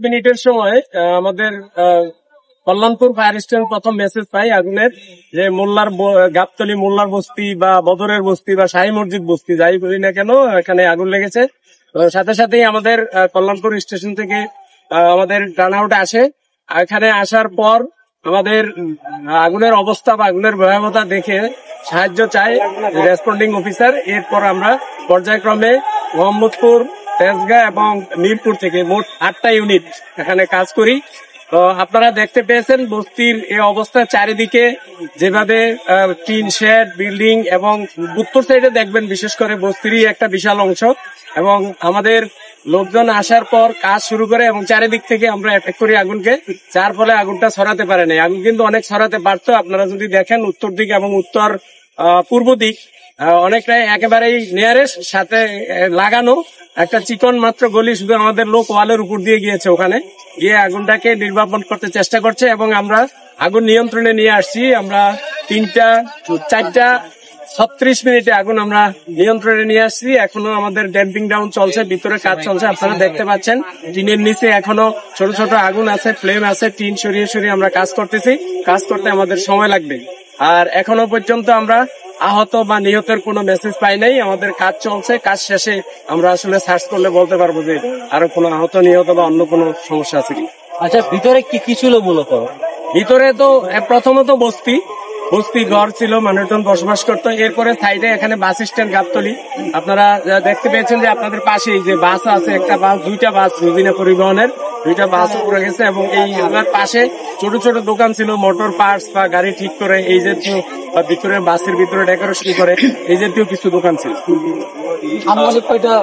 মিনিটের সময় আমাদের কল্যাণপুর ফায়ার স্টেশন প্রথম মেসেজ পাই আগুনের, যে গাবতলী মোল্লার বস্তি বা বদরের বস্তি বা শাহী মসজিদ বস্তি যাই বলি না কেন, এখানে আগুন লেগেছে। সাথে সাথেই আমাদের কল্যাণপুর স্টেশন থেকে আমাদের টার্ন আউট আসে। এখানে আসার পর আমাদের আগুনের অবস্থা বা আগুনের ভয়াবহতা দেখে সাহায্য চাই রেসপন্ডিং অফিসার। এরপর আমরা পর্যায়ক্রমে মোহাম্মদপুর, তেজগাঁ এবং মিরপুর থেকে মোট 8টা ইউনিট এখানে কাজ করি। তো আপনারা দেখতে পেয়েছেন বস্তির এই অবস্থা, চারিদিকে যেভাবে টিন শেড, বিল্ডিং এবং উত্তর সাইডে দেখবেন বিশেষ করে বস্তিরই একটা বিশাল অংশ। এবং আমাদের লোকজন আসার পর কাজ শুরু করে এবং চারিদিক থেকে আমরা অ্যাটাক করি আগুনকে, যার ফলে আগুনটা ছড়াতে পারে নাই। আগুন কিন্তু অনেক ছড়াতে পারতো। আপনারা যদি দেখেন উত্তর দিক এবং উত্তর পূর্ব দিক অনেকটাই একেবারেই নিয়ারেস্ট, সাথে লাগানো একটা চিকন মাত্র গলি, শুধু আমাদের লোক ওয়ালের উপর দিয়ে গিয়েছে, ওখানে গিয়ে আগুনটাকে নির্বাপন করতে চেষ্টা করছে এবং আমরা আগুন নিয়ন্ত্রণে নিয়ে আসছি। আমরা 4:36 মিনিটে আগুন আমরা নিয়ন্ত্রণে নিয়ে আসছি। এখনো আমাদের ড্যাম্পিং ডাউন চলছে, ভিতরে কাজ চলছে, আপনারা দেখতে পাচ্ছেন। টিনের নিচে এখনো ছোট ছোট আগুন আছে, ফ্লেম আছে, টিন সরিয়ে সরিয়ে আমরা কাজ করতেছি। কাজ করতে আমাদের সময় লাগবে। আর এখনো পর্যন্ত আমরা আহত বা নিহতের কোনো মেসেজ পাই নাই। আমাদের কাজ চলছে, কাজ শেষে আমরা আসলে সার্চ করলে বলতে পারবো যে আরো কোনো আহত, নিহত বা অন্য কোনো সমস্যা আছে কি। আচ্ছা, ভিতরে কি কি ছিল মূলত? ভিতরে তো প্রথমত বস্তি ঘর ছিল, মানুষজন বসবাস করতো। এরপরে সাইডে এখানে বাস স্ট্যান্ড গাবতলী, আপনারা দেখতে পেয়েছেন যে আপনাদের পাশেই যে বাস আছে, একটা বাস, 2টা বাস রুবিনা পরিবহনের 2টা বাস উপরে গেছে। এবং এই আমার পাশে ছোট ছোট দোকান ছিল, মোটর পার্টস বা গাড়ি ঠিক করে এই জাতীয়, বা ভিতরে বাসের ভিতরে ডেকোরেশন করে এই জাতীয় কিছু দোকান ছিল।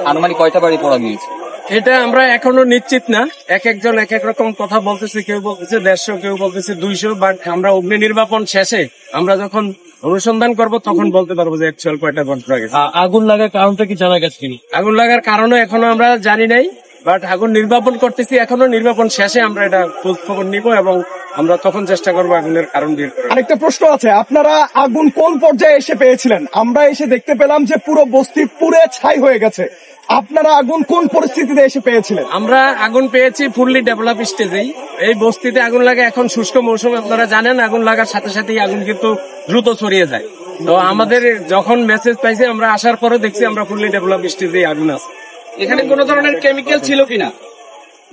আনুমানিক কয়টা বাড়ি পড়া গিয়েছে এটা আমরা এখনো নিশ্চিত না। একজন এক এক রকম কথা বলতেছে, কেউ বলতেছে 150, কেউ বলতেছে 200। বাট আমরা অগ্নি নির্বাপন শেষে আমরা যখন অনুসন্ধান করব তখন বলতে পারবো যে অ্যাকচুয়াল কয়টা ঘন্টা গেছে। আগুন লাগার কারণটা কি জানা গেছে কিনা? আগুন লাগার কারণও এখনো আমরা জানি নাই, বাট আগুন নির্বাপন করতেছি। এখনো নির্বাপন শেষে আমরা এটা খোঁজ খবর নিব এবং আমরা তখন চেষ্টা করবো আগুনের কারণ বের করার। আরেকটা প্রশ্ন আছে, আপনারা আগুন কোন পর্যায়ে এসে পেয়েছিলেন? আমরা এসে দেখতে পেলাম যে পুরো বস্তি পুড়ে ছাই হয়ে গেছে। আপনারা আগুন কোন পরিস্থিতিতে এসে পেয়েছিলেন? আমরা আগুন পেয়েছি ফুললি ডেভেলপ স্টেজেই। এই বস্তিতে আগুন লাগে এখন শুষ্ক মৌসুম, আপনারা জানেন। আগুন লাগার সাথে সাথেই আগুন কিন্তু দ্রুত ছড়িয়ে যায়। তো আমাদের যখন মেসেজ পাইছে, আমরা আসার পরে দেখছি আমরা ফুললি ডেভেলপ স্টেজেই আগুন আছে। এখানে কোনো ধরনের কেমিক্যাল ছিল কিনা?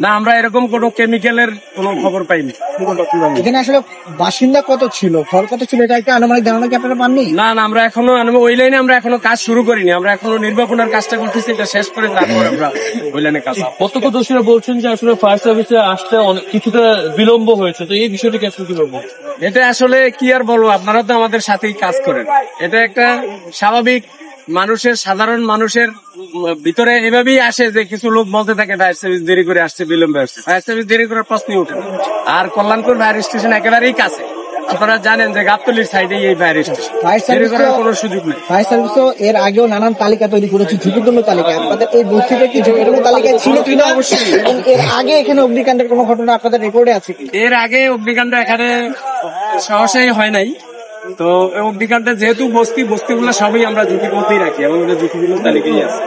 না, আমরা এরকম কোনো কেমিক্যালের কোনো খবর পাইনি। এখানে আসলে বাসিন্দা কত ছিল, ঘর কত ছিল, এটা একটা আনুমানিক ধারণা কি আপনারা পাননি? না, আমরা এখনো ওই লাইনে আমরা এখনো কাজ শুরু করিনি। আমরা এখনো নির্বাপনের কাজটা করতেছি, এটা শেষ করে তারপর আমরা ওই লাইনে কাজ। প্রত্যক্ষদর্শীরা বলছেন যে আসলে ফায়ার সার্ভিসে আসতে কিছুটা বিলম্ব হয়েছে, তো এই বিষয়টিকে আসলে কি বলবো? এটা আসলে কি আর বলবো, আপনারা তো আমাদের সাথেই কাজ করেন। এটা একটা স্বাভাবিক সাধারণ মানুষের ভিতরে এভাবেই আসে যে কিছু লোক বলতে থাকে ফায়ার সার্ভিস দেরি করে আসছে, বিলম্বে আসছে। ফায়ার সার্ভিস দেরি করার প্রশ্নই ওঠে না। আর কল্যাণপুর ফায়ার স্টেশন একেবারেই কাছে, আপনারা জানেন যে গাবতলীর সাইডে এই ফায়ার স্টেশন, দেরি করার কোনো সুযোগ নেই। ফায়ার সার্ভিসও এর আগেও নানান তালিকা তৈরি করেছে, ঝুঁকিপূর্ণ তালিকা। আপনাদের এই বস্তিতে কি ঝুঁকিপূর্ণ তালিকা ছিল কিনা? অবশ্যই। এবং এর আগে এখানে অগ্নিকাণ্ডের কোনো ঘটনা আপনাদের রিপোর্টে আছে কি? এর আগে অগ্নিকাণ্ড এখানে সহসাই হয় নাই। তো অগ্নিকাণ্ডে যেহেতু বস্তিগুলো সবই আমরা ঝুঁকির মধ্যেই রাখি এবং ঝুঁকিপূর্ণ তালিকায় আছে।